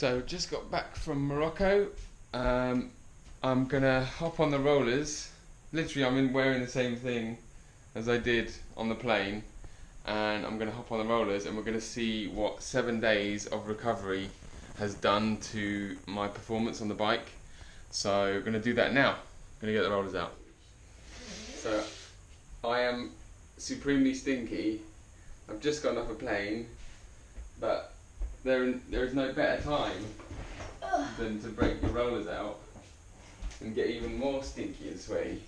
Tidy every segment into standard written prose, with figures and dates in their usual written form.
So just got back from Morocco. I'm gonna hop on the rollers. Literally, wearing the same thing as I did on the plane, and I'm gonna hop on the rollers, and we're gonna see what 7 days of recovery has done to my performance on the bike. So we're gonna do that now. Gonna get the rollers out. So I am supremely stinky. I've just gotten off a plane, but there is no better time than to break your rollers out and get even more stinky and sweaty.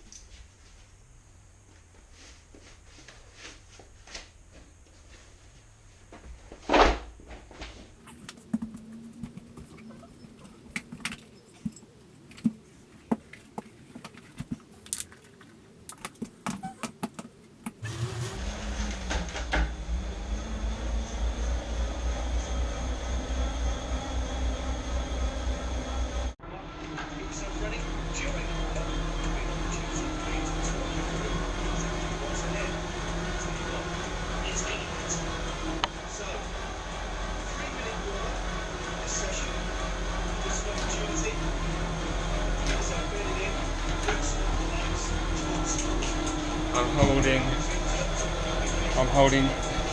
I'm holding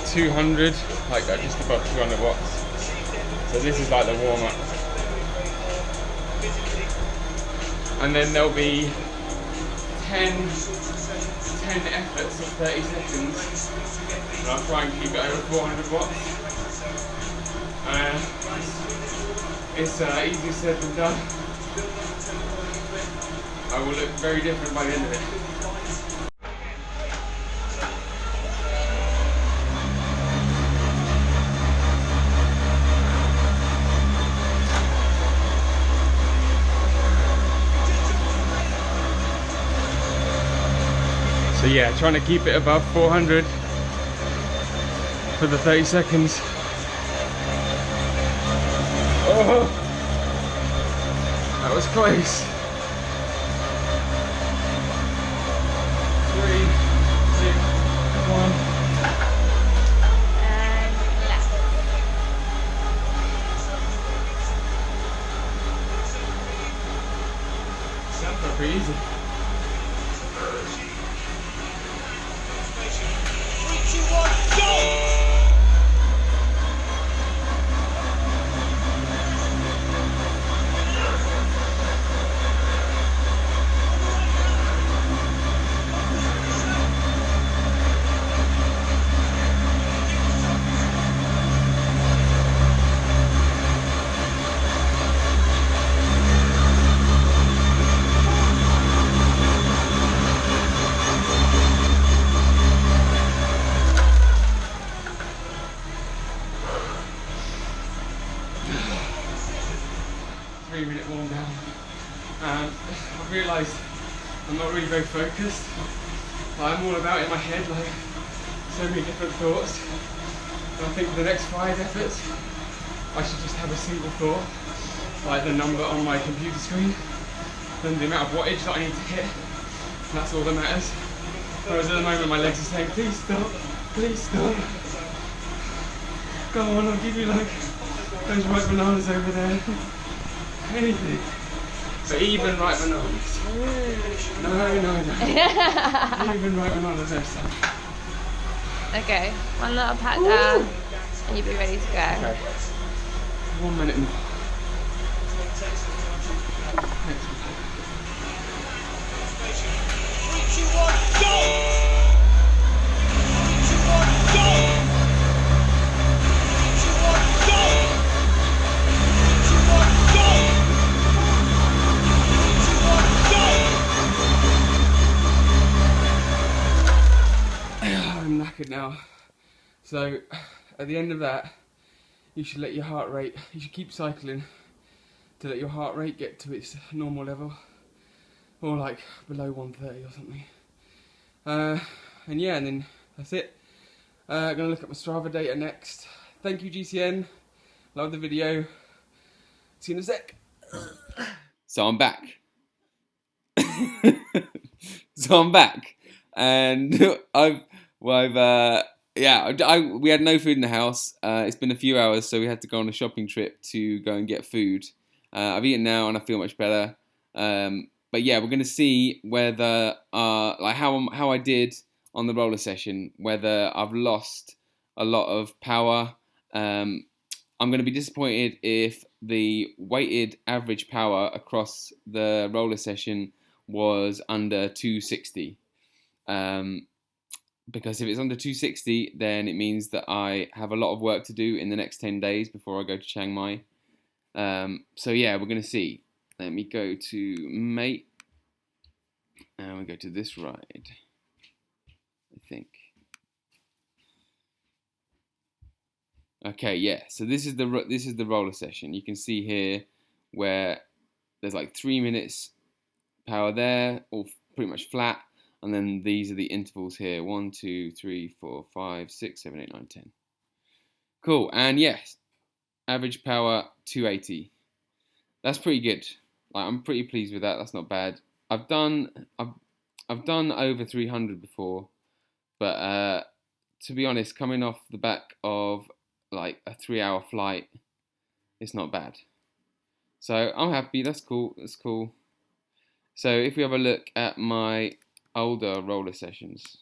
200, like just above 200 watts. So this is like the warm up. And then there'll be 10 efforts of 30 seconds. And I'll try and keep it over 400 watts. It's easier said than done. I will look very different by the end of it. So yeah, trying to keep it above 400 for the 30 seconds. Oh, that was close. 3, 2, 1. And left. Sounds pretty easy. 3, 2, 1, go! Minute warm down. I've realised I'm not really very focused. I'm all about in my head, like so many different thoughts. And I think for the next 5 efforts, I should just have a single thought, like the number on my computer screen, and the amount of wattage that I need to hit. And that's all that matters. Whereas at the moment, my legs are saying, "Please stop, please stop. Go on, I'll give you like those ripe bananas over there." Anything. But even ripe bananas. No. Even ripe bananas, no stuff. Okay, one little pat down and you'll be ready to go. Okay. 1 minute more. Three, two, one, go! 3, 2, 1, go! 3, 2, 1, go! 3, 2, 1, go! 3, 2, 1, go! I'm knackered now. So at the end of that, you should let your heart rate, you should keep cycling to let your heart rate get to its normal level, or like below 130 or something. And yeah, and then that's it. Gonna look at my Strava data next. Thank you, GCN. Love the video. See you in a sec. So I'm back. So I'm back, and I've yeah, we had no food in the house. It's been a few hours, so we had to go on a shopping trip to go and get food. I've eaten now and I feel much better. But yeah, we're gonna see whether like how I did on the roller session, whether I've lost a lot of power. I'm going to be disappointed if the weighted average power across the roller session was under 260. Because if it's under 260, then it means that I have a lot of work to do in the next 10 days before I go to Chiang Mai. So yeah, we're going to see. Let me go to Mate, and we go to this ride, I think. Okay, yeah. So this is the roller session. You can see here where there's like 3 minutes power there, all pretty much flat, and then these are the intervals here: 1, 2, 3, 4, 5, 6, 7, 8, 9, 10. Cool. And yes, average power 280. That's pretty good. Like, I'm pretty pleased with that. That's not bad. I've done over 300 before, but to be honest, coming off the back of like a 3-hour flight, it's not bad. So I'm happy. That's cool. That's cool. So if we have a look at my older roller sessions,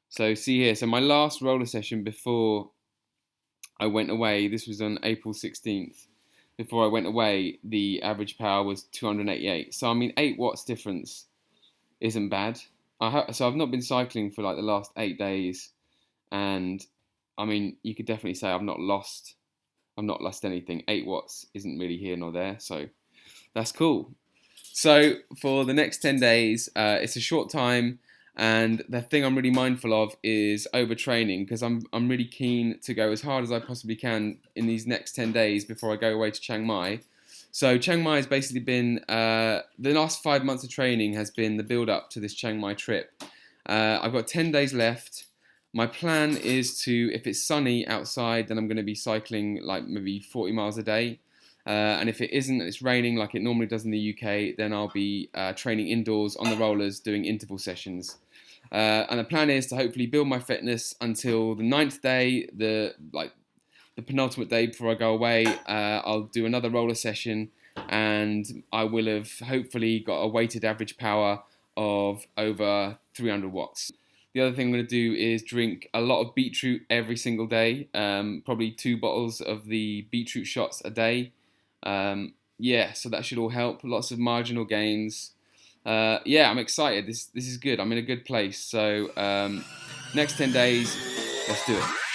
so see here. So my last roller session before I went away, this was on April 16th. Before I went away, the average power was 288. So I mean, 8 watts difference isn't bad. So I've not been cycling for like the last 8 days, and I mean, you could definitely say I've not lost anything. 8 watts isn't really here nor there, so that's cool. So for the next 10 days, it's a short time, and the thing I'm really mindful of is overtraining, because I'm really keen to go as hard as I possibly can in these next 10 days before I go away to Chiang Mai. So Chiang Mai has basically been, the last 5 months of training has been the build up to this Chiang Mai trip. I've got 10 days left. My plan is to, if it's sunny outside, then I'm going to be cycling like maybe 40 miles a day. And if it isn't, it's raining like it normally does in the UK, then I'll be training indoors on the rollers, doing interval sessions. And the plan is to hopefully build my fitness until the 9th day, the penultimate day before I go away. I'll do another roller session, and I will have hopefully got a weighted average power of over 300 watts. The other thing I'm going to do is drink a lot of beetroot every single day, probably 2 bottles of the beetroot shots a day. Yeah, so that should all help. Lots of marginal gains. Yeah, I'm excited. This is good. I'm in a good place. So next 10 days, let's do it.